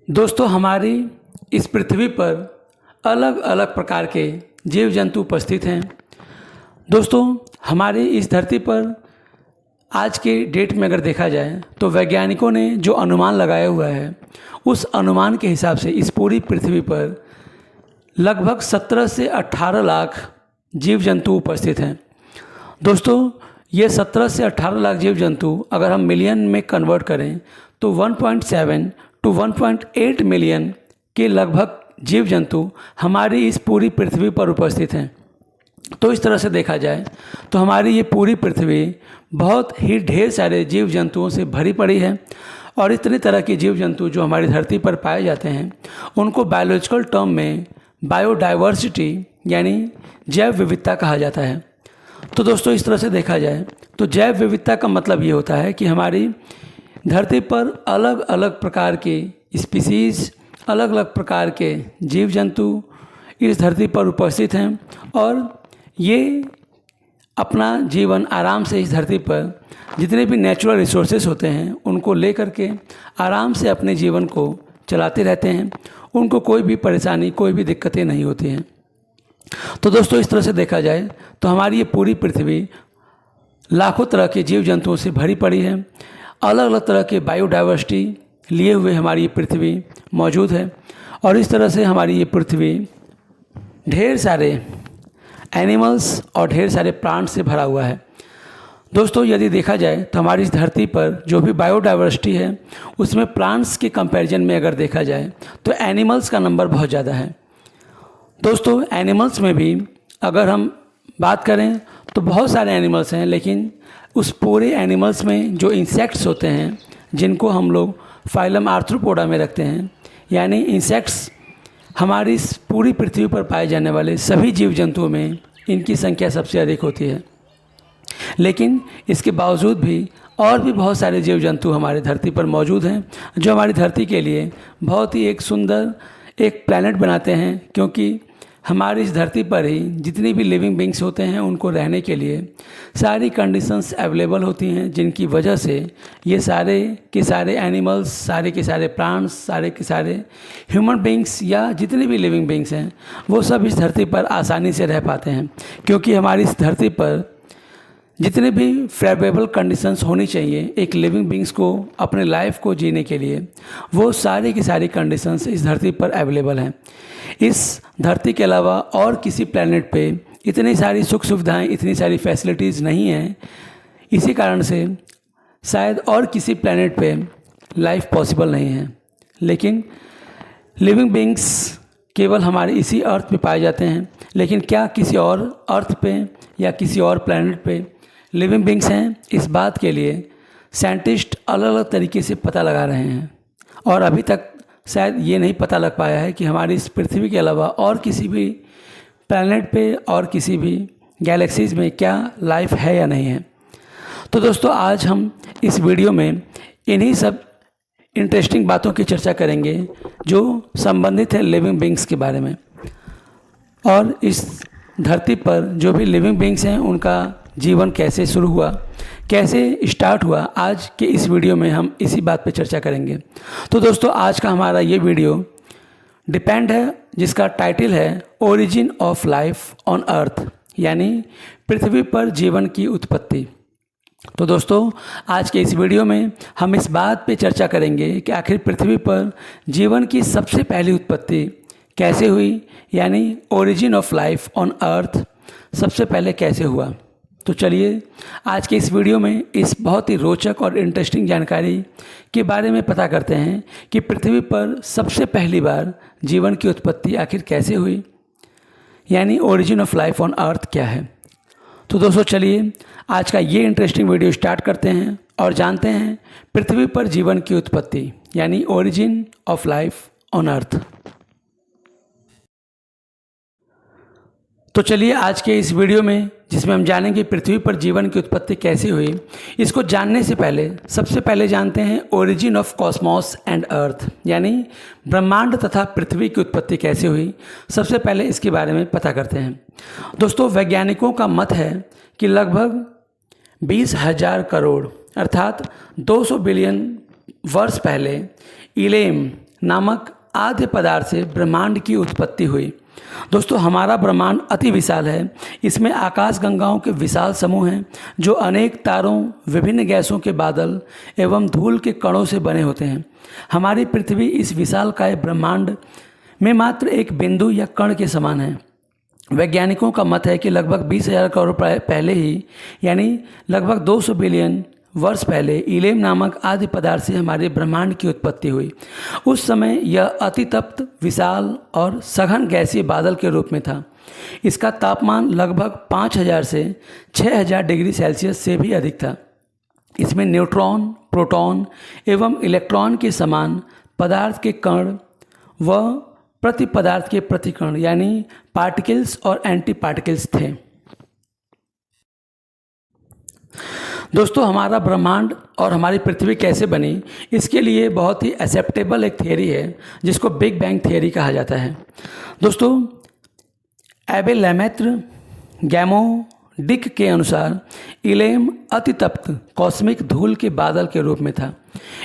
दोस्तों, हमारी इस पृथ्वी पर अलग अलग प्रकार के जीव जंतु उपस्थित हैं। दोस्तों, हमारी इस धरती पर आज के डेट में अगर देखा जाए तो वैज्ञानिकों ने जो अनुमान लगाया हुआ है, उस अनुमान के हिसाब से इस पूरी पृथ्वी पर लगभग 17 से 18 लाख जीव जंतु उपस्थित हैं। दोस्तों, ये 17 से 18 लाख जीव जंतु अगर हम मिलियन में कन्वर्ट करें तो 1.7 टू 1.8 मिलियन के लगभग जीव जंतु हमारी इस पूरी पृथ्वी पर उपस्थित हैं। तो इस तरह से देखा जाए तो हमारी ये पूरी पृथ्वी बहुत ही ढेर सारे जीव जंतुओं से भरी पड़ी है। और इतने तरह के जीव जंतु जो हमारी धरती पर पाए जाते हैं, उनको बायोलॉजिकल टर्म में बायोडाइवर्सिटी यानी जैव विविधता कहा जाता है। तो दोस्तों, इस तरह से देखा जाए तो जैव विविधता का मतलब ये होता है कि हमारी धरती पर अलग अलग प्रकार के स्पीसीज़, अलग अलग प्रकार के जीव जंतु इस धरती पर उपस्थित हैं और ये अपना जीवन आराम से इस धरती पर जितने भी नेचुरल रिसोर्सेज होते हैं उनको ले करके आराम से अपने जीवन को चलाते रहते हैं। उनको कोई भी परेशानी, कोई भी दिक्कतें नहीं होती हैं। तो दोस्तों, इस तरह से देखा जाए तो हमारी ये पूरी पृथ्वी लाखों तरह के जीव जंतुओं से भरी पड़ी है। अलग अलग तरह के बायोडाइवर्सिटी लिए हुए हमारी ये पृथ्वी मौजूद है और इस तरह से हमारी ये पृथ्वी ढेर सारे एनिमल्स और ढेर सारे प्लांट्स से भरा हुआ है। दोस्तों, यदि देखा जाए तो हमारी इस धरती पर जो भी बायोडाइवर्सिटी है उसमें प्लांट्स के कंपैरिजन में अगर देखा जाए तो एनिमल्स का नंबर बहुत ज़्यादा है। दोस्तों, एनिमल्स में भी अगर हम बात करें तो बहुत सारे एनिमल्स हैं, लेकिन उस पूरे एनिमल्स में जो इंसेक्ट्स होते हैं जिनको हम लोग फाइलम आर्थ्रोपोडा में रखते हैं, यानी इंसेक्ट्स हमारी इस पूरी पृथ्वी पर पाए जाने वाले सभी जीव जंतुओं में इनकी संख्या सबसे अधिक होती है। लेकिन इसके बावजूद भी और भी बहुत सारे जीव जंतु हमारे धरती पर मौजूद हैं जो हमारी धरती के लिए बहुत ही एक सुंदर एक प्लैनेट बनाते हैं, क्योंकि हमारी इस धरती पर ही जितनी भी लिविंग बींग्स होते हैं उनको रहने के लिए सारी कंडीशंस अवेलेबल होती हैं, जिनकी वजह से ये सारे के सारे एनिमल्स, सारे के सारे प्लांट्स, सारे के सारे ह्यूमन बींग्स या जितने भी लिविंग बींग्स हैं वो सब इस धरती पर आसानी से रह पाते हैं। क्योंकि हमारी इस धरती पर जितने भी फेवरेबल कंडीशंस होनी चाहिए एक लिविंग बींग्स को अपने लाइफ को जीने के लिए, वो सारी की सारी कंडीशंस इस धरती पर अवेलेबल हैं। इस धरती के अलावा और किसी प्लैनेट पे इतनी सारी सुख सुविधाएं, इतनी सारी फैसिलिटीज़ नहीं हैं। इसी कारण से शायद और किसी प्लैनेट पे लाइफ पॉसिबल नहीं है। लेकिन लिविंग बींग्स केवल हमारे इसी अर्थ पे पाए जाते हैं। लेकिन क्या किसी और अर्थ पे या किसी और प्लैनेट पे लिविंग बींग्स हैं? इस बात के लिए साइंटिस्ट अलग अलग तरीके से पता लगा रहे हैं और अभी तक शायद ये नहीं पता लग पाया है कि हमारी इस पृथ्वी के अलावा और किसी भी प्लैनेट पे और किसी भी गैलेक्सीज़ में क्या लाइफ है या नहीं है। तो दोस्तों, आज हम इस वीडियो में इन्हीं सब इंटरेस्टिंग बातों की चर्चा करेंगे जो संबंधित है लिविंग बींग्स के बारे में। और इस धरती पर जो भी लिविंग बींग्स हैं उनका जीवन कैसे शुरू हुआ, कैसे स्टार्ट हुआ, आज के इस वीडियो में हम इसी बात पे चर्चा करेंगे। तो दोस्तों, आज का हमारा ये वीडियो डिपेंड है जिसका टाइटल है origin of life on earth, यानी पृथ्वी पर जीवन की उत्पत्ति। तो दोस्तों, आज के इस वीडियो में हम इस बात पे चर्चा करेंगे कि आखिर पृथ्वी पर जीवन की सबसे पहली उत्पत्ति कैसे हुई, यानी origin of life on earth सबसे पहले कैसे हुआ। तो चलिए आज के इस वीडियो में इस बहुत ही रोचक और इंटरेस्टिंग जानकारी के बारे में पता करते हैं कि पृथ्वी पर सबसे पहली बार जीवन की उत्पत्ति आखिर कैसे हुई, यानी origin of life on earth क्या है। तो दोस्तों, चलिए आज का ये इंटरेस्टिंग वीडियो स्टार्ट करते हैं और जानते हैं पृथ्वी पर जीवन की उत्पत्ति, यानी origin of life on earth. तो चलिए आज के इस वीडियो में जिसमें हम जानेंगे पृथ्वी पर जीवन की उत्पत्ति कैसे हुई, इसको जानने से पहले सबसे पहले जानते हैं origin of Cosmos and earth, यानी ब्रह्मांड तथा पृथ्वी की उत्पत्ति कैसे हुई। सबसे पहले इसके बारे में पता करते हैं। दोस्तों, वैज्ञानिकों का मत है कि लगभग 20,000 करोड़ अर्थात 200 बिलियन वर्ष पहले इलेम नामक आद्य पदार्थ से ब्रह्मांड की उत्पत्ति हुई। दोस्तों, हमारा ब्रह्मांड अति विशाल है। इसमें आकाश गंगाओं के विशाल समूह हैं जो अनेक तारों, विभिन्न गैसों के बादल एवं धूल के कणों से बने होते हैं। हमारी पृथ्वी इस विशालकाय ब्रह्मांड में मात्र एक बिंदु या कण के समान है। वैज्ञानिकों का मत है कि लगभग 20,000 करोड़ पहले ही, यानी लगभग 200 बिलियन वर्ष पहले, इलेम नामक आदि पदार्थ से हमारे ब्रह्मांड की उत्पत्ति हुई। उस समय यह अतितप्त, विशाल और सघन गैसीय बादल के रूप में था। इसका तापमान लगभग 5,000 से 6,000 डिग्री सेल्सियस से भी अधिक था। इसमें न्यूट्रॉन, प्रोटॉन एवं इलेक्ट्रॉन के समान पदार्थ के कण व प्रति पदार्थ के प्रतिकण यानी पार्टिकल्स और एंटी पार्टिकल्स थे। दोस्तों, हमारा ब्रह्मांड और हमारी पृथ्वी कैसे बनी, इसके लिए बहुत ही एक्सेप्टेबल एक थियरी है जिसको बिग बैंग थियरी कहा जाता है। दोस्तों, एबे लेमैत्र गैमोडिक के अनुसार इलेम अतितप्त कॉस्मिक धूल के बादल के रूप में था।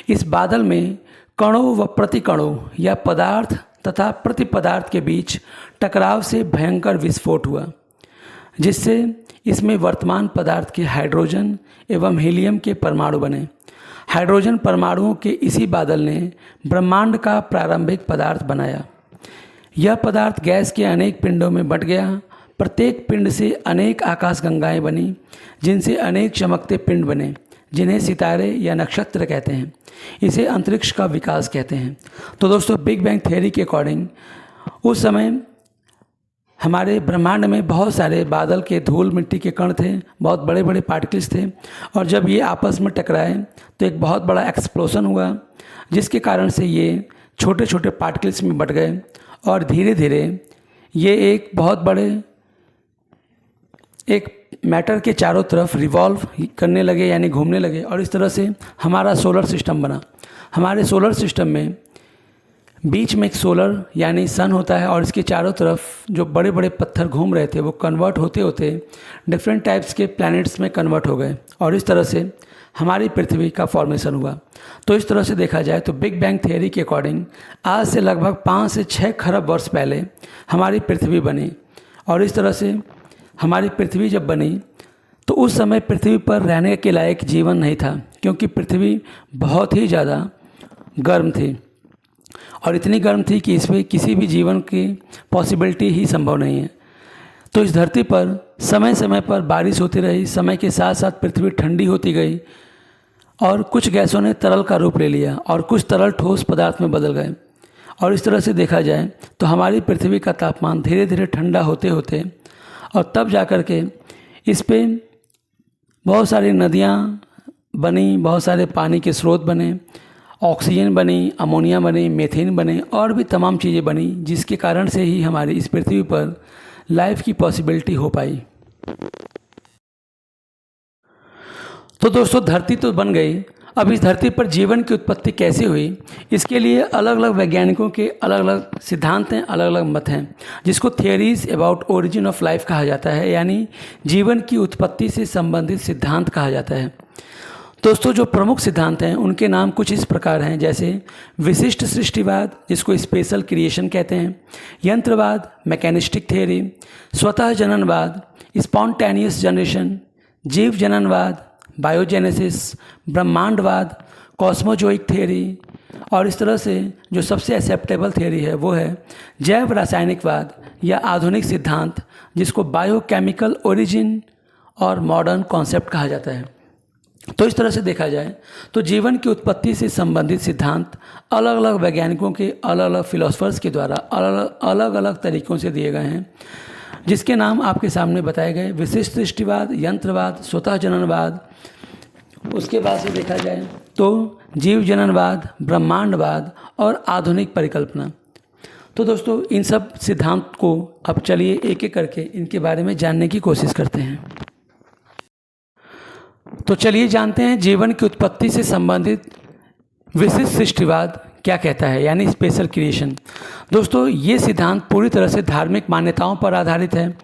इस बादल में कणों व प्रतिकणों या पदार्थ तथा प्रति पदार्थ के बीच टकराव से भयंकर विस्फोट हुआ, जिससे इसमें वर्तमान पदार्थ के हाइड्रोजन एवं हीलियम के परमाणु बने। हाइड्रोजन परमाणुओं के इसी बादल ने ब्रह्मांड का प्रारंभिक पदार्थ बनाया। यह पदार्थ गैस के अनेक पिंडों में बंट गया। प्रत्येक पिंड से अनेक आकाशगंगाएं बनी, जिनसे अनेक चमकते पिंड बने, जिन्हें सितारे या नक्षत्र कहते हैं। इसे अंतरिक्ष का विकास कहते हैं। तो दोस्तों, बिग बैंग थियरी के अकॉर्डिंग उस समय हमारे ब्रह्मांड में बहुत सारे बादल के धूल मिट्टी के कण थे, बहुत बड़े बड़े पार्टिकल्स थे, और जब ये आपस में टकराए तो एक बहुत बड़ा एक्सप्लोजन हुआ, जिसके कारण से ये छोटे छोटे पार्टिकल्स में बट गए और धीरे धीरे ये एक बहुत बड़े एक मैटर के चारों तरफ रिवॉल्व करने लगे, यानी घूमने लगे, और इस तरह से हमारा सोलर सिस्टम बना। हमारे सोलर सिस्टम में बीच में एक सोलर यानी सन होता है, और इसके चारों तरफ जो बड़े बड़े पत्थर घूम रहे थे वो कन्वर्ट होते होते डिफरेंट टाइप्स के प्लैनेट्स में कन्वर्ट हो गए, और इस तरह से हमारी पृथ्वी का फॉर्मेशन हुआ। तो इस तरह से देखा जाए तो बिग बैंग थियरी के अकॉर्डिंग आज से लगभग 5 से 6 खरब वर्ष पहले हमारी पृथ्वी बनी। और इस तरह से हमारी पृथ्वी जब बनी तो उस समय पृथ्वी पर रहने के लायक जीवन नहीं था, क्योंकि पृथ्वी बहुत ही ज़्यादा गर्म थी, और इतनी गर्म थी कि इसमें किसी भी जीवन की पॉसिबिलिटी ही संभव नहीं है। तो इस धरती पर समय समय पर बारिश होती रही, समय के साथ साथ पृथ्वी ठंडी होती गई, और कुछ गैसों ने तरल का रूप ले लिया और कुछ तरल ठोस पदार्थ में बदल गए। और इस तरह से देखा जाए तो हमारी पृथ्वी का तापमान धीरे धीरे ठंडा होते होते और तब जाकर के इस पे बहुत सारी नदियाँ बनी, बहुत सारे पानी के स्रोत बने, ऑक्सीजन बनी, अमोनिया बने, मीथेन बने, और भी तमाम चीज़ें बनी, जिसके कारण से ही हमारी इस पृथ्वी पर लाइफ की पॉसिबिलिटी हो पाई। तो दोस्तों, धरती तो बन गई, अब इस धरती पर जीवन की उत्पत्ति कैसे हुई, इसके लिए अलग अलग वैज्ञानिकों के अलग अलग सिद्धांत हैं, अलग अलग मत हैं, जिसको theories about origin of life कहा जाता है, यानी जीवन की उत्पत्ति से संबंधित सिद्धांत कहा जाता है। दोस्तों, जो प्रमुख सिद्धांत हैं उनके नाम कुछ इस प्रकार हैं, जैसे विशिष्ट सृष्टिवाद, जिसको स्पेशल क्रिएशन कहते हैं, यंत्रवाद, मैकेनिस्टिक थियरी, स्वतः जननवाद, स्पॉन्टेनियस जनरेशन, जीव जननवाद, बायोजेनेसिस, ब्रह्मांडवाद, कॉस्मोजोइक थियरी, और इस तरह से जो सबसे एक्सेप्टेबल थियरी है वो है जैव रासायनिकवाद या आधुनिक सिद्धांत, जिसको बायोकेमिकल ओरिजिन और मॉडर्न कॉन्सेप्ट कहा जाता है। तो इस तरह से देखा जाए तो जीवन की उत्पत्ति से संबंधित सिद्धांत अलग अलग वैज्ञानिकों के अलग अलग फिलोसफर्स के द्वारा अलग अलग तरीक़ों से दिए गए हैं, जिसके नाम आपके सामने बताए गए: विशिष्ट सृष्टिवाद, यंत्रवाद, स्वतः जननवाद। उसके बाद से देखा जाए तो जीव जननवाद, ब्रह्मांडवाद और आधुनिक परिकल्पना। तो दोस्तों, इन सब सिद्धांत को अब चलिए एक एक करके इनके बारे में जानने की कोशिश करते हैं। तो चलिए जानते हैं जीवन की उत्पत्ति से संबंधित विशिष्ट सृष्टिवाद क्या कहता है, यानी स्पेशल क्रिएशन। दोस्तों, ये सिद्धांत पूरी तरह से धार्मिक मान्यताओं पर आधारित है।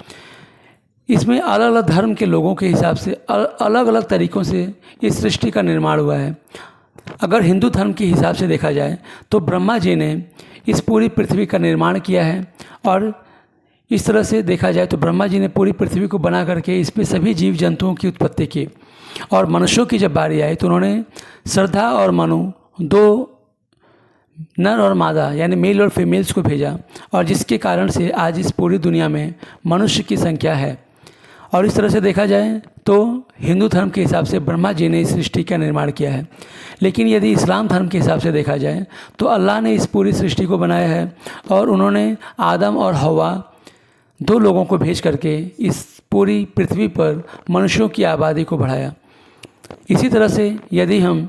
इसमें अलग अलग धर्म के लोगों के हिसाब से अलग अलग तरीक़ों से इस सृष्टि का निर्माण हुआ है। अगर हिंदू धर्म के हिसाब से देखा जाए तो ब्रह्मा जी ने इस पूरी पृथ्वी का निर्माण किया है, और इस तरह से देखा जाए तो ब्रह्मा जी ने पूरी पृथ्वी को बना करके इसमें सभी जीव जंतुओं की उत्पत्ति की। और मनुष्यों की जब बारी आई तो उन्होंने श्रद्धा और मनु, दो नर और मादा यानी मेल और फीमेल्स को भेजा, और जिसके कारण से आज इस पूरी दुनिया में मनुष्य की संख्या है। और इस तरह से देखा जाए तो हिंदू धर्म के हिसाब से ब्रह्मा जी ने इस सृष्टि का निर्माण किया है। लेकिन यदि इस्लाम धर्म के हिसाब से देखा जाए तो अल्लाह ने इस पूरी सृष्टि को बनाया है, और उन्होंने आदम और हवा दो लोगों को भेज करके इस पूरी पृथ्वी पर मनुष्यों की आबादी को बढ़ाया। इसी तरह से यदि हम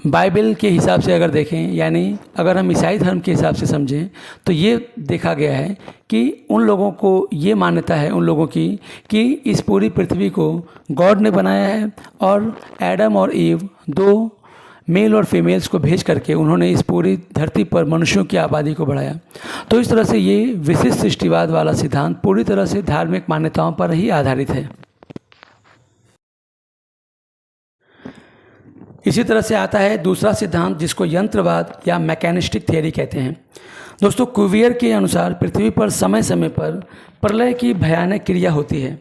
बाइबल के हिसाब से अगर देखें, यानी अगर हम ईसाई धर्म के हिसाब से समझें, तो ये देखा गया है कि उन लोगों को ये मान्यता है उन लोगों की कि इस पूरी पृथ्वी को गॉड ने बनाया है, और एडम और ईव दो मेल और फीमेल्स को भेज करके उन्होंने इस पूरी धरती पर मनुष्यों की आबादी को बढ़ाया। तो इस तरह से ये विशिष्ट सृष्टिवाद वाला सिद्धांत पूरी तरह से धार्मिक मान्यताओं पर ही आधारित है। इसी तरह से आता है दूसरा सिद्धांत जिसको यंत्रवाद या मैकेनिस्टिक थियरी कहते हैं। दोस्तों, कुवियर के अनुसार पृथ्वी पर समय समय पर प्रलय की भयानक क्रिया होती है,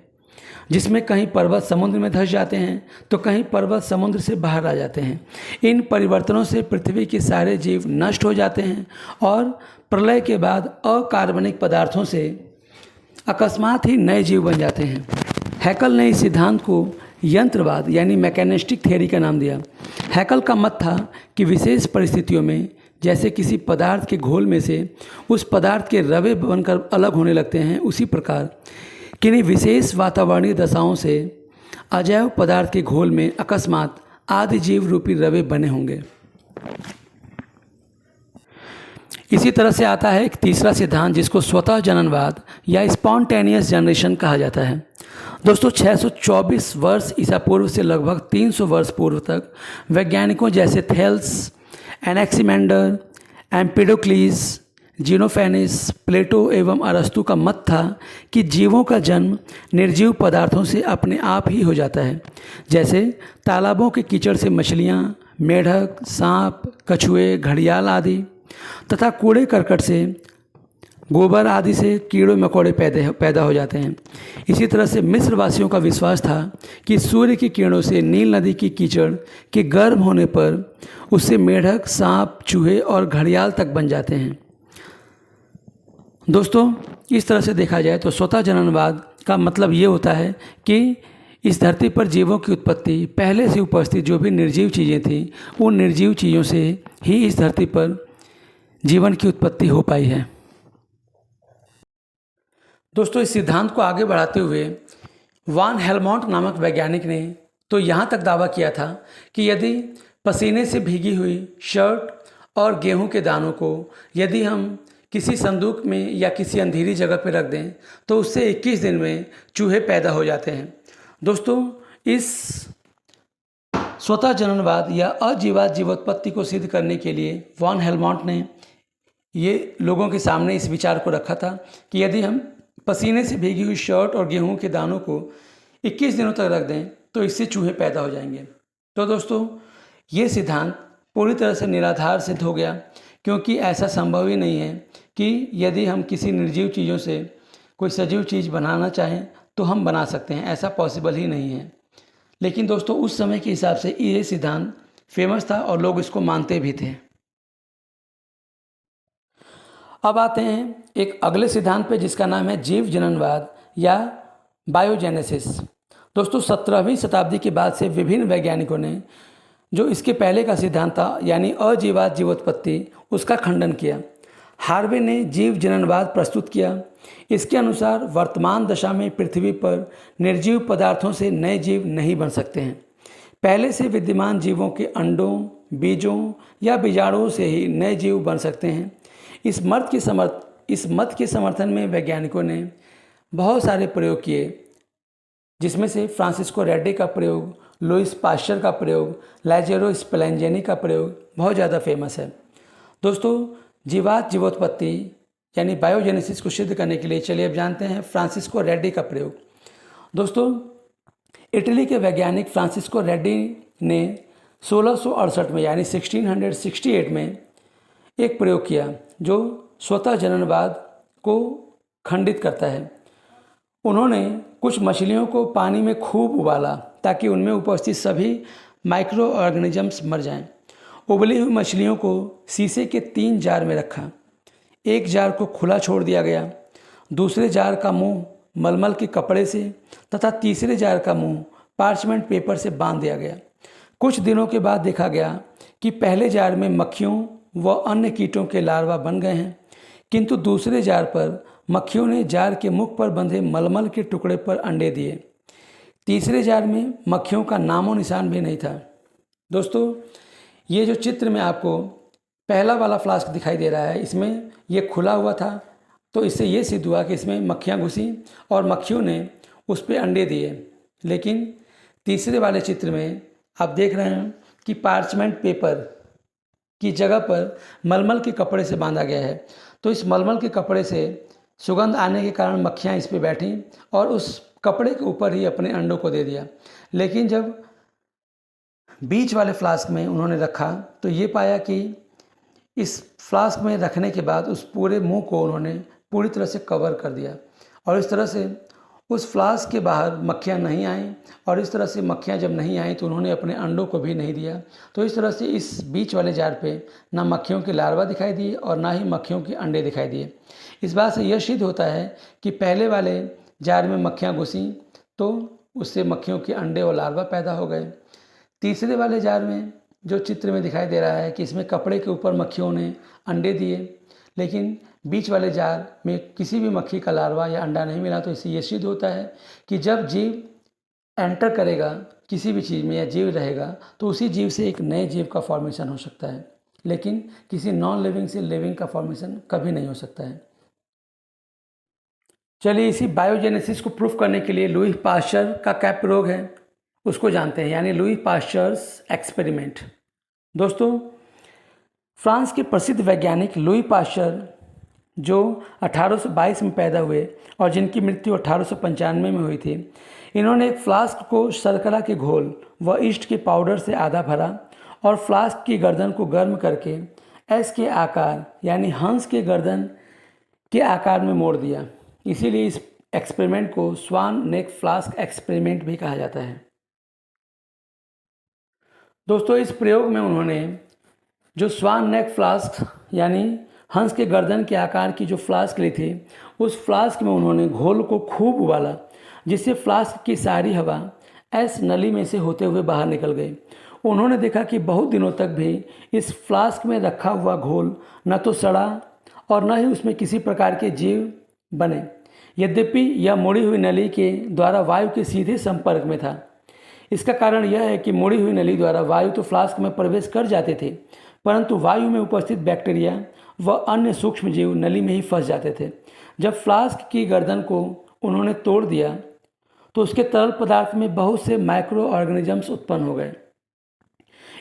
जिसमें कहीं पर्वत समुद्र में धंस जाते हैं तो कहीं पर्वत समुद्र से बाहर आ जाते हैं। इन परिवर्तनों से पृथ्वी के सारे जीव नष्ट हो जाते हैं, और प्रलय के बाद अकार्बनिक पदार्थों से अकस्मात ही नए जीव बन जाते हैं। हैकल ने इस सिद्धांत को यंत्रवाद यानी मैकेनिस्टिक थियरी का नाम दिया। हैकल का मत था कि विशेष परिस्थितियों में जैसे किसी पदार्थ के घोल में से उस पदार्थ के रवे बनकर अलग होने लगते हैं, उसी प्रकार किन्हीं विशेष वातावरणीय दशाओं से अजैव पदार्थ के घोल में अकस्मात आदि जीव रूपी रवे बने होंगे। इसी तरह से आता है एक तीसरा सिद्धांत जिसको स्वतः जननवाद या स्पॉन्टेनियस जनरेशन कहा जाता है। दोस्तों, 624 वर्ष ईसा पूर्व से लगभग 300 वर्ष पूर्व तक वैज्ञानिकों जैसे थेल्स, एनेक्सिमेंडर, एम्पिडोक्लीस, जीनोफेनिस, प्लेटो एवं अरस्तु का मत था कि जीवों का जन्म निर्जीव पदार्थों से अपने आप ही हो जाता है, जैसे तालाबों के कीचड़ से मछलियाँ, मेढक, सांप, कछुए, घड़ियाल आदि, तथा कूड़े करकट से, गोबर आदि से कीड़े मकोड़े पैदा हो जाते हैं। इसी तरह से मिस्र वासियों का विश्वास था कि सूर्य की किरणों से नील नदी की कीचड़ के गर्म होने पर उससे मेढक, सांप, चूहे और घड़ियाल तक बन जाते हैं। दोस्तों, इस तरह से देखा जाए तो स्वतः जननवाद का मतलब ये होता है कि इस धरती पर जीवों की उत्पत्ति पहले से उपस्थित जो भी निर्जीव चीज़ें थीं, उन निर्जीव चीज़ों से ही इस धरती पर जीवन की उत्पत्ति हो पाई है। दोस्तों, इस सिद्धांत को आगे बढ़ाते हुए वान हेलमोंट नामक वैज्ञानिक ने तो यहाँ तक दावा किया था कि यदि पसीने से भीगी हुई शर्ट और गेहूं के दानों को यदि हम किसी संदूक में या किसी अंधेरी जगह पर रख दें तो उससे 21 दिन में चूहे पैदा हो जाते हैं। दोस्तों, इस स्वतः जननवाद या अजीवात जीवोत्पत्ति को सिद्ध करने के लिए वान हेलमोंट ने ये लोगों के सामने इस विचार को रखा था कि यदि हम पसीने से भीगी हुई शर्ट और गेहूं के दानों को 21 दिनों तक रख दें तो इससे चूहे पैदा हो जाएंगे। तो दोस्तों, ये सिद्धांत पूरी तरह से निराधार सिद्ध हो गया, क्योंकि ऐसा संभव ही नहीं है कि यदि हम किसी निर्जीव चीज़ों से कोई सजीव चीज़ बनाना चाहें तो हम बना सकते हैं, ऐसा पॉसिबल ही नहीं है। लेकिन दोस्तों, उस समय के हिसाब से ये सिद्धांत फेमस था और लोग इसको मानते भी थे। अब आते हैं एक अगले सिद्धांत पे जिसका नाम है जीव जननवाद या बायोजेनेसिस। दोस्तों, 17वीं शताब्दी के बाद से विभिन्न वैज्ञानिकों ने जो इसके पहले का सिद्धांत था यानी अजीवात जीवोत्पत्ति, उसका खंडन किया। हार्वे ने जीव जननवाद प्रस्तुत किया। इसके अनुसार वर्तमान दशा में पृथ्वी पर निर्जीव पदार्थों से नए जीव नहीं बन सकते हैं। पहले से विद्यमान जीवों के अंडों, बीजों या बीजाणुओं से ही नए जीव बन सकते हैं। इस मत के समर्थन में वैज्ञानिकों ने बहुत सारे प्रयोग किए, जिसमें से फ्रांसिस्को रेड्डी का प्रयोग, लुइस पाश्चर का प्रयोग, लाज़ारो स्पलेंजेनी का प्रयोग बहुत ज़्यादा फेमस है। दोस्तों, जीवात जीवोत्पत्ति यानी बायोजेनेसिस को सिद्ध करने के लिए चलिए अब जानते हैं फ्रांसिस्को रेड्डी का प्रयोग। दोस्तों, इटली के वैज्ञानिक फ्रांसिस्को रेड्डी ने 1668 में यानी 1668 में एक प्रयोग किया जो स्वतः जननवाद को खंडित करता है। उन्होंने कुछ मछलियों को पानी में खूब उबाला ताकि उनमें उपस्थित सभी माइक्रो ऑर्गेनिजम्स मर जाएं। उबली हुई मछलियों को शीशे के 3 जार में रखा। एक जार को खुला छोड़ दिया गया, दूसरे जार का मुंह मलमल के कपड़े से तथा तीसरे जार का मुंह पार्चमेंट पेपर से बांध दिया गया। कुछ दिनों के बाद देखा गया कि पहले जार में मक्खियों व अन्य कीटों के लार्वा बन गए हैं, किंतु दूसरे जार पर मक्खियों ने जार के मुख पर बंधे मलमल के टुकड़े पर अंडे दिए। तीसरे जार में मक्खियों का नामो निशान भी नहीं था। दोस्तों, ये जो चित्र में आपको पहला वाला फ्लास्क दिखाई दे रहा है, इसमें ये खुला हुआ था, तो इससे ये सिद्ध हुआ कि इसमें मक्खियाँ घुसी और मक्खियों ने उस पर अंडे दिए। लेकिन तीसरे वाले चित्र में आप देख रहे हैं कि पार्चमेंट पेपर की जगह पर मलमल के कपड़े से बांधा गया है। तो इस मलमल के कपड़े से सुगंध आने के कारण मक्खियाँ इस पर बैठीं और उस कपड़े के ऊपर ही अपने अंडों को दे दिया। लेकिन जब बीच वाले फ्लास्क में उन्होंने रखा तो ये पाया कि इस फ्लास्क में रखने के बाद उस पूरे मुंह को उन्होंने पूरी तरह से कवर कर दिया और इस तरह से उस फ्लास्क के बाहर मक्खियाँ नहीं आईं। और इस तरह से मक्खियाँ जब नहीं आईं तो उन्होंने अपने अंडों को भी नहीं दिया। तो इस तरह से इस बीच वाले जार पे ना मक्खियों के लार्वा दिखाई दिए और ना ही मक्खियों के अंडे दिखाई दिए। इस बात से यह सिद्ध होता है कि पहले वाले जार में मक्खियाँ घुसीं तो उससे मक्खियों के अंडे और लार्वा पैदा हो गए। तीसरे वाले जार में जो चित्र में दिखाई दे रहा है कि इसमें कपड़े के ऊपर मक्खियों ने अंडे दिए, लेकिन बीच वाले जार में किसी भी मक्खी का लार्वा या अंडा नहीं मिला। तो इससे ये सिद्ध होता है कि जब जीव एंटर करेगा किसी भी चीज़ में या जीव रहेगा तो उसी जीव से एक नए जीव का फॉर्मेशन हो सकता है, लेकिन किसी नॉन लिविंग से लिविंग का फॉर्मेशन कभी नहीं हो सकता है। चलिए, इसी बायोजेनेसिस को प्रूफ करने के लिए लुई पास्चर का क्या प्रयोग है उसको जानते हैं, यानी लुई पास्चर्स एक्सपेरिमेंट। दोस्तों, फ्रांस के प्रसिद्ध वैज्ञानिक लुई पास्चर जो 1822 में पैदा हुए और जिनकी मृत्यु 1895 में हुई थी, इन्होंने एक फ्लास्क को शर्करा के घोल व ईस्ट के पाउडर से आधा भरा और फ्लास्क की गर्दन को गर्म करके एस के आकार यानी हंस के गर्दन के आकार में मोड़ दिया। इसीलिए इस एक्सपेरिमेंट को स्वान नेक फ्लास्क एक्सपेरिमेंट भी कहा जाता है। दोस्तों, इस प्रयोग में उन्होंने जो स्वान नेक फ्लास्क यानी हंस के गर्दन के आकार की जो फ्लास्क ली थी, उस फ्लास्क में उन्होंने घोल को खूब उबाला, जिससे फ्लास्क की सारी हवा एस नली में से होते हुए बाहर निकल गई। उन्होंने देखा कि बहुत दिनों तक भी इस फ्लास्क में रखा हुआ घोल न तो सड़ा और न ही उसमें किसी प्रकार के जीव बने। यद्यपि यह मुड़ी हुई नली के द्वारा वायु के सीधे संपर्क में था। इसका कारण यह है कि मुड़ी हुई नली द्वारा वायु तो फ्लास्क में प्रवेश कर जाते थे, परंतु वायु में उपस्थित बैक्टीरिया व अन्य सूक्ष्म जीव नली में ही फंस जाते थे। जब फ्लास्क की गर्दन को उन्होंने तोड़ दिया तो उसके तरल पदार्थ में बहुत से माइक्रो ऑर्गेनिजम्स उत्पन्न हो गए।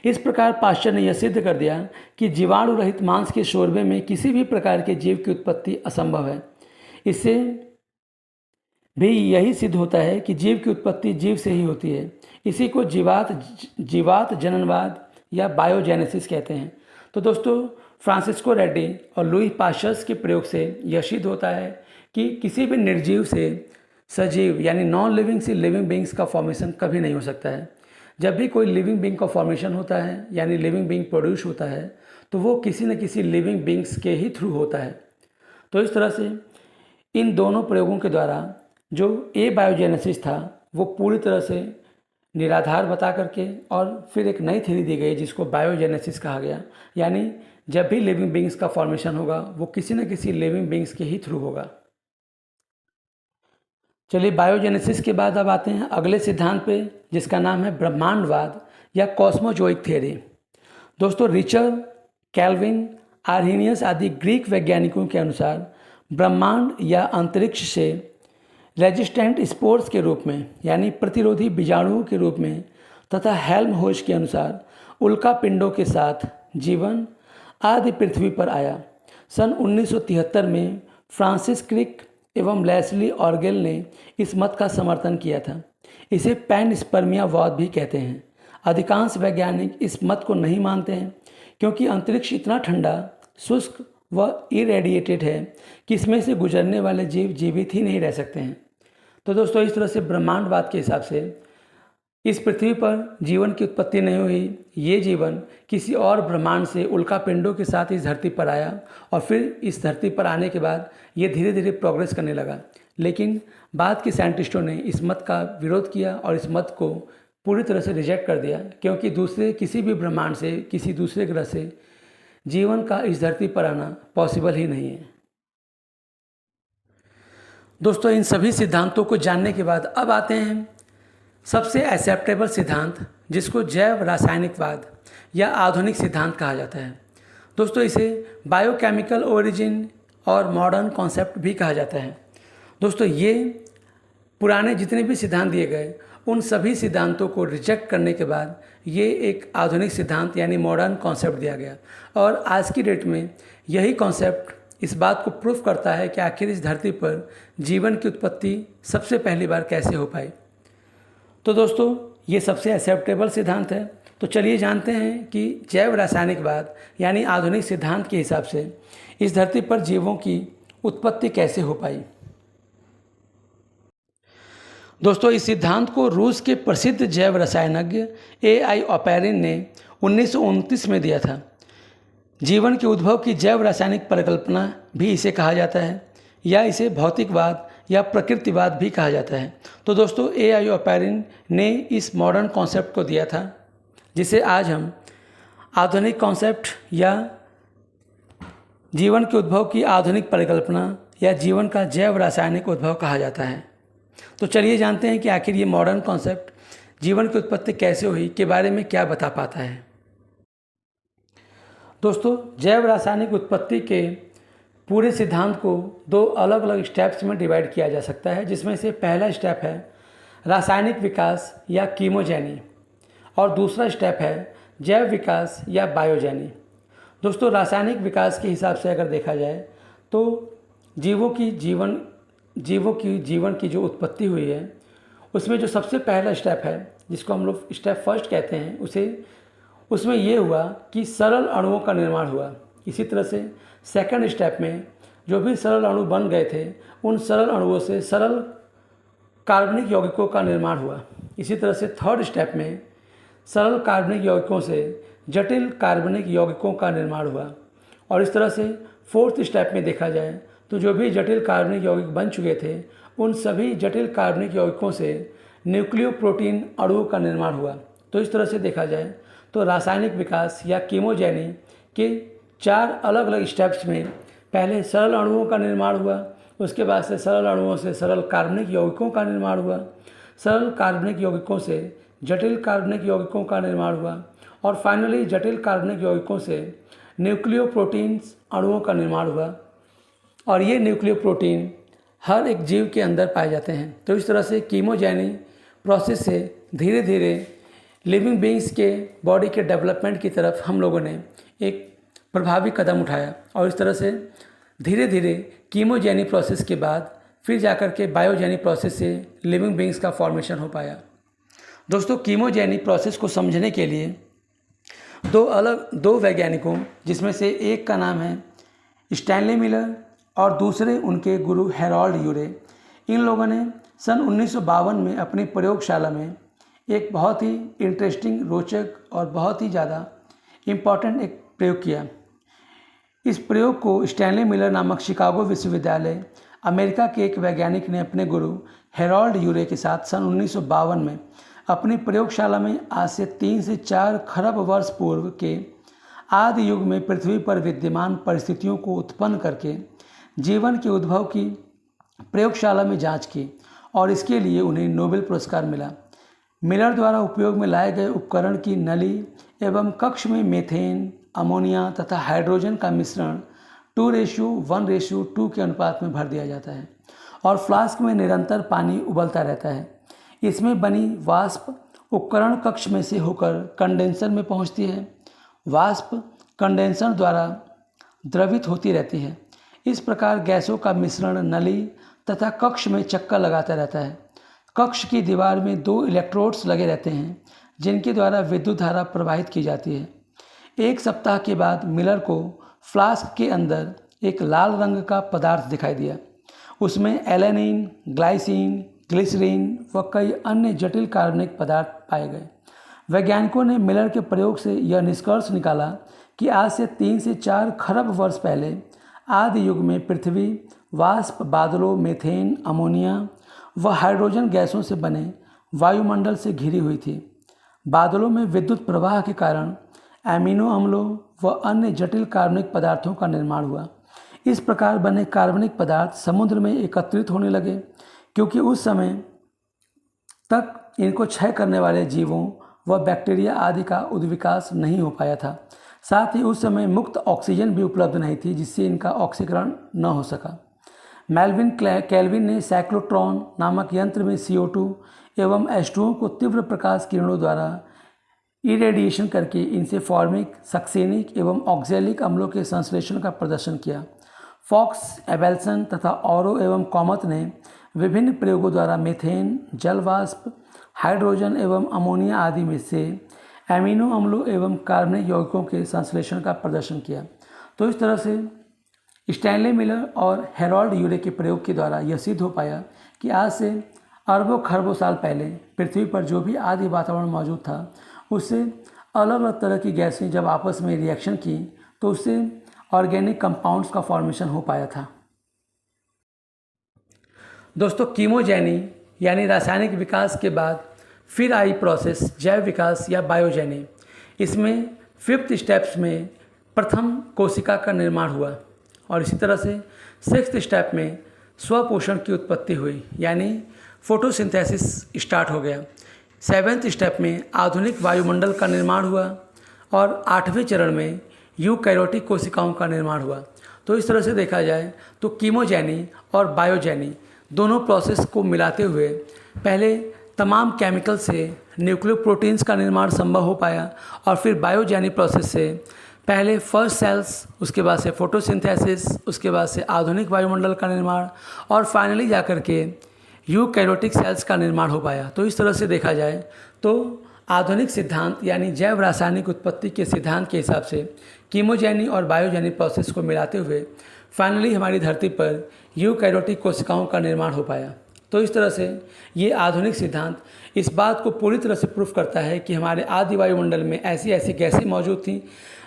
इस प्रकार पास्चर ने यह सिद्ध कर दिया कि जीवाणु रहित मांस के शोरबे में किसी भी प्रकार के जीव की उत्पत्ति असंभव है। इससे भी यही सिद्ध होता है कि जीव की उत्पत्ति जीव से ही होती है। इसी को जीवात जननवाद या बायोजेनेसिस कहते हैं। तो दोस्तों, फ्रांसिस्को रेड्डी और लुई पास्चर के प्रयोग से यह सिद्ध होता है कि किसी भी निर्जीव से सजीव यानी नॉन लिविंग से लिविंग बींग्स का फॉर्मेशन कभी नहीं हो सकता है। जब भी कोई लिविंग बींग का फॉर्मेशन होता है यानी लिविंग बींग प्रोड्यूस होता है तो वो किसी न किसी लिविंग बींग्स के ही थ्रू होता है। तो इस तरह से इन दोनों प्रयोगों के द्वारा जो बायोजेनेसिस था वो पूरी तरह से निराधार बता करके और फिर एक नई थ्योरी दी गई जिसको बायोजेनेसिस कहा गया, यानी जब भी लिविंग बींग्स का फॉर्मेशन होगा वो किसी न किसी लिविंग बींग्स के ही थ्रू होगा। चलिए, बायोजेनेसिस के बाद अब आते हैं अगले सिद्धांत पे जिसका नाम है ब्रह्मांडवाद या कॉस्मोजोइक थ्योरी। दोस्तों, रिचर्ड, कैल्विन, आर्हीनियस आदि ग्रीक वैज्ञानिकों के अनुसार ब्रह्मांड या अंतरिक्ष से रेजिस्टेंट स्पोर्स के रूप में यानी प्रतिरोधी बीजाणुओं के रूप में तथा हेल्महोल्ट्ज के अनुसार उल्का पिंडों के साथ जीवन आदि पृथ्वी पर आया। सन 1973 में फ्रांसिस क्रिक एवं लेस्ली ऑर्गेल ने इस मत का समर्थन किया था। इसे पैनस्पर्मियावाद भी कहते हैं। अधिकांश वैज्ञानिक इस मत को नहीं मानते हैं क्योंकि अंतरिक्ष इतना ठंडा, शुष्क व इरेडिएटेड है कि इसमें से गुजरने वाले जीव जीवित ही नहीं रह सकते हैं। तो दोस्तों, इस तरह से ब्रह्मांडवाद के हिसाब से इस पृथ्वी पर जीवन की उत्पत्ति नहीं हुई। ये जीवन किसी और ब्रह्मांड से उल्कापिंडों के साथ इस धरती पर आया और फिर इस धरती पर आने के बाद ये धीरे धीरे प्रोग्रेस करने लगा। लेकिन बाद के साइंटिस्टों ने इस मत का विरोध किया और इस मत को पूरी तरह से रिजेक्ट कर दिया, क्योंकि दूसरे किसी भी ब्रह्मांड से, किसी दूसरे ग्रह से जीवन का इस धरती पर आना पॉसिबल ही नहीं है। दोस्तों, इन सभी सिद्धांतों को जानने के बाद अब आते हैं सबसे एक्सेप्टेबल सिद्धांत, जिसको जैव रासायनिकवाद या आधुनिक सिद्धांत कहा जाता है। दोस्तों, इसे बायोकेमिकल ओरिजिन और मॉडर्न कॉन्सेप्ट भी कहा जाता है। दोस्तों, ये पुराने जितने भी सिद्धांत दिए गए उन सभी सिद्धांतों को रिजेक्ट करने के बाद ये एक आधुनिक सिद्धांत यानी मॉडर्न कॉन्सेप्ट दिया गया। और आज की डेट में यही कॉन्सेप्ट इस बात को प्रूफ करता है कि आखिर इस धरती पर जीवन की उत्पत्ति सबसे पहली बार कैसे हो पाई। तो दोस्तों, ये सबसे एक्सेप्टेबल सिद्धांत है। तो चलिए जानते हैं कि जैव रासायनिकवाद यानी आधुनिक सिद्धांत के हिसाब से इस धरती पर जीवों की उत्पत्ति कैसे हो पाई। दोस्तों, इस सिद्धांत को रूस के प्रसिद्ध जैव रसायनज्ञ A.I. ओपेरिन ने 1929 में दिया था। जीवन के उद्भव की जैव रासायनिक परिकल्पना भी इसे कहा जाता है, या इसे भौतिकवाद या प्रकृतिवाद भी कहा जाता है। तो दोस्तों, A.I. ओपेरिन ने इस मॉडर्न कॉन्सेप्ट को दिया था, जिसे आज हम आधुनिक कॉन्सेप्ट या जीवन के उद्भव की आधुनिक परिकल्पना या जीवन का जैव रासायनिक उद्भव कहा जाता है। तो चलिए जानते हैं कि आखिर ये मॉडर्न कॉन्सेप्ट जीवन की उत्पत्ति कैसे हुई के बारे में क्या बता पाता है। दोस्तों, जैव रासायनिक उत्पत्ति के पूरे सिद्धांत को दो अलग अलग स्टेप्स में डिवाइड किया जा सकता है, जिसमें से पहला स्टेप है रासायनिक विकास या कीमोजेनी और दूसरा स्टेप है जैव विकास या बायोजेनी। दोस्तों, रासायनिक विकास के हिसाब से अगर देखा जाए तो जीवों की जीवन की जो उत्पत्ति हुई है उसमें जो सबसे पहला स्टेप है, जिसको हम लोग स्टेप फर्स्ट कहते हैं, उसमें ये हुआ कि सरल अणुओं का निर्माण हुआ। इसी तरह से सेकंड स्टेप में जो भी सरल अणु बन गए थे उन सरल अणुओं से सरल कार्बनिक यौगिकों का निर्माण हुआ। इसी तरह से थर्ड स्टेप में सरल कार्बनिक यौगिकों से जटिल कार्बनिक यौगिकों का निर्माण हुआ। और इस तरह से फोर्थ स्टेप में देखा जाए तो जो भी जटिल कार्बनिक यौगिक बन चुके थे उन सभी जटिल कार्बनिक यौगिकों से न्यूक्लियोप्रोटीन अणुओं का निर्माण हुआ। तो इस तरह से देखा जाए तो रासायनिक विकास या कीमोजेनी के 4 अलग अलग स्टेप्स में पहले सरल अणुओं का निर्माण हुआ, उसके बाद से सरल अणुओं से सरल कार्बनिक यौगिकों का निर्माण हुआ, सरल कार्बनिक यौगिकों से जटिल कार्बनिक यौगिकों का निर्माण हुआ और फाइनली जटिल कार्बनिक यौगिकों से न्यूक्लियोप्रोटीन्स अणुओं का निर्माण हुआ। और ये न्यूक्लियोप्रोटीन हर एक जीव के अंदर पाए जाते हैं। तो इस तरह से कीमोजेनी प्रोसेस से धीरे धीरे लिविंग बीइंग्स के बॉडी के डेवलपमेंट की तरफ हम लोगों ने एक प्रभावी कदम उठाया और इस तरह से धीरे धीरे कीमोजेनी प्रोसेस के बाद फिर जाकर के बायोजेनी प्रोसेस से लिविंग बीइंग्स का फॉर्मेशन हो पाया। दोस्तों, कीमोजेनी प्रोसेस को समझने के लिए दो वैज्ञानिकों, जिसमें से एक का नाम है स्टैनली मिलर और दूसरे उनके गुरु हेरोल्ड यूरे, इन लोगों ने सन 1952 में अपनी प्रयोगशाला में एक बहुत ही इंटरेस्टिंग, रोचक और बहुत ही ज़्यादा इम्पॉर्टेंट एक प्रयोग किया। इस प्रयोग को स्टैनली मिलर नामक शिकागो विश्वविद्यालय अमेरिका के एक वैज्ञानिक ने अपने गुरु हेरोल्ड यूरे के साथ सन 1952 में अपनी प्रयोगशाला में आज से 3 से 4 खरब वर्ष पूर्व के आदि युग में पृथ्वी पर विद्यमान परिस्थितियों को उत्पन्न करके जीवन के उद्भव की प्रयोगशाला में जांच की और इसके लिए उन्हें नोबेल पुरस्कार मिला। मिलर द्वारा उपयोग में लाए गए उपकरण की नली एवं कक्ष में मीथेन, अमोनिया तथा हाइड्रोजन का मिश्रण 2:1:2 के अनुपात में भर दिया जाता है और फ्लास्क में निरंतर पानी उबलता रहता है। इसमें बनी वाष्प उपकरण कक्ष में से होकर कंडेंसर में पहुंचती है। वाष्प कंडेंसर द्वारा द्रवित होती रहती है। इस प्रकार गैसों का मिश्रण नली तथा कक्ष में चक्कर लगाता रहता है। कक्ष की दीवार में 2 इलेक्ट्रोड्स लगे रहते हैं जिनके द्वारा विद्युत धारा प्रवाहित की जाती है। एक सप्ताह के बाद मिलर को फ्लास्क के अंदर एक लाल रंग का पदार्थ दिखाई दिया। उसमें एलेनिन, ग्लाइसिन, ग्लिसरीन व कई अन्य जटिल कार्बनिक पदार्थ पाए गए। वैज्ञानिकों ने मिलर के प्रयोग से यह निष्कर्ष निकाला कि आज से 3 से 4 खरब वर्ष पहले आदि युग में पृथ्वी वाष्प बादलों, मीथेन, अमोनिया व हाइड्रोजन गैसों से बने वायुमंडल से घिरी हुई थी। बादलों में विद्युत प्रवाह के कारण एमिनो अम्लों व अन्य जटिल कार्बनिक पदार्थों का निर्माण हुआ। इस प्रकार बने कार्बनिक पदार्थ समुद्र में एकत्रित होने लगे, क्योंकि उस समय तक इनको क्षय करने वाले जीवों व बैक्टीरिया आदि का उद्विकास नहीं हो पाया था। साथ ही उस समय मुक्त ऑक्सीजन भी उपलब्ध नहीं थी, जिससे इनका ऑक्सीकरण न हो सका। मेल्विन केल्विन ने साइक्लोट्रॉन नामक यंत्र में CO2 एवं H2O को तीव्र प्रकाश किरणों द्वारा इरेडिएशन करके इनसे फॉर्मिक, सक्सेनिक एवं ऑक्जेलिक अम्लों के संश्लेषण का प्रदर्शन किया। फॉक्स, एबेल्सन तथा औरो एवं कॉमत ने विभिन्न प्रयोगों द्वारा मीथेन, जल वाष्प, हाइड्रोजन एवं अमोनिया आदि में से एमिनो अम्लों एवं कार्बनिक यौगिकों के संश्लेषण का प्रदर्शन किया। तो इस तरह से स्टैनले मिलर और हेरोल्ड यूरे के प्रयोग के द्वारा यह सिद्ध हो पाया कि आज से अरबों खरबों साल पहले पृथ्वी पर जो भी आदि वातावरण मौजूद था, उससे अलग अलग तरह की गैसें जब आपस में रिएक्शन की तो उससे ऑर्गेनिक कंपाउंड्स का फॉर्मेशन हो पाया था। दोस्तों, कीमोजेनी यानी रासायनिक विकास के बाद फिर आई प्रोसेस जैव विकास या बायोजेनी। इसमें 5th स्टेप्स में प्रथम कोशिका का निर्माण हुआ और इसी तरह से 6th स्टेप में स्वपोषण की उत्पत्ति हुई, यानी फोटोसिंथेसिस स्टार्ट हो गया। 7th स्टेप में आधुनिक वायुमंडल का निर्माण हुआ और 8वें चरण में यूकैरियोटिक कोशिकाओं का निर्माण हुआ। तो इस तरह से देखा जाए तो कीमोजेनी और बायोजेनी दोनों प्रोसेस को मिलाते हुए पहले तमाम केमिकल से न्यूक्लियोप्रोटीन्स का निर्माण संभव हो पाया और फिर बायोजेनी प्रोसेस से पहले फर्स्ट सेल्स, उसके बाद से फोटोसिंथेसिस, उसके बाद से आधुनिक वायुमंडल का निर्माण और फाइनली जाकर के यूकैरियोटिक सेल्स का निर्माण हो पाया। तो इस तरह से देखा जाए तो आधुनिक सिद्धांत यानी जैव रासायनिक उत्पत्ति के सिद्धांत के हिसाब से कीमोजेनी और बायोजेनी प्रोसेस को मिलाते हुए फाइनली हमारी धरती पर यूकैरियोटिक कोशिकाओं का निर्माण हो पाया। तो इस तरह से ये आधुनिक सिद्धांत इस बात को पूरी तरह से प्रूफ करता है कि हमारे आदि वायुमंडल में ऐसी ऐसी गैसें मौजूद थीं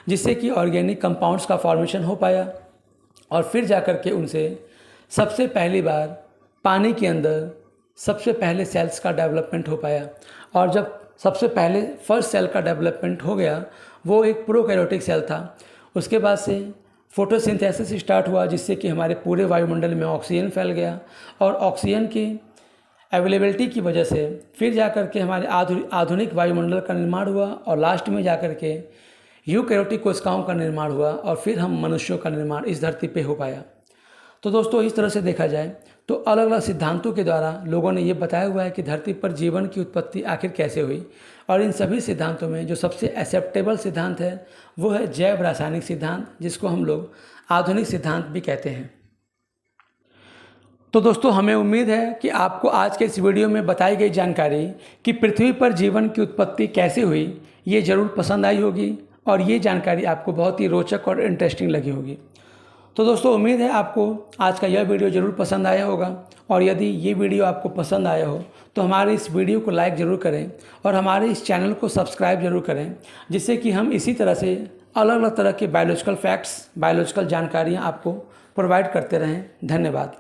जिससे कि ऑर्गेनिक कंपाउंड्स का फॉर्मेशन हो पाया और फिर जाकर के उनसे सबसे पहली बार पानी के अंदर सबसे पहले सेल्स का डेवलपमेंट हो पाया। और जब सबसे पहले फर्स्ट सेल का डेवलपमेंट हो गया, वो एक प्रोकैरियोटिक सेल था। उसके बाद से फोटोसिंथेसिस स्टार्ट हुआ, जिससे कि हमारे पूरे वायुमंडल में ऑक्सीजन फैल गया और ऑक्सीजन की अवेलेबिलिटी की वजह से फिर जाकर के हमारे आधुनिक वायुमंडल का निर्माण हुआ और लास्ट में जाकर के यूकैरियोटिक कोशिकाओं का निर्माण हुआ और फिर हम मनुष्यों का निर्माण इस धरती पे हो पाया। तो दोस्तों, इस तरह से देखा जाए तो अलग अलग सिद्धांतों के द्वारा लोगों ने ये बताया हुआ है कि धरती पर जीवन की उत्पत्ति आखिर कैसे हुई, और इन सभी सिद्धांतों में जो सबसे एक्सेप्टेबल सिद्धांत है वो है जैव रासायनिक सिद्धांत, जिसको हम लोग आधुनिक सिद्धांत भी कहते हैं। तो दोस्तों, हमें उम्मीद है कि आपको आज के इस वीडियो में बताई गई जानकारी कि पृथ्वी पर जीवन की उत्पत्ति कैसे हुई ये ज़रूर पसंद आई होगी और ये जानकारी आपको बहुत ही रोचक और इंटरेस्टिंग लगी होगी। तो दोस्तों, उम्मीद है आपको आज का यह वीडियो ज़रूर पसंद आया होगा, और यदि ये वीडियो आपको पसंद आया हो तो हमारे इस वीडियो को लाइक ज़रूर करें और हमारे इस चैनल को सब्सक्राइब ज़रूर करें, जिससे कि हम इसी तरह से अलग अलग तरह के बायोलॉजिकल फैक्ट्स, बायोलॉजिकल जानकारियाँ आपको प्रोवाइड करते रहें। धन्यवाद।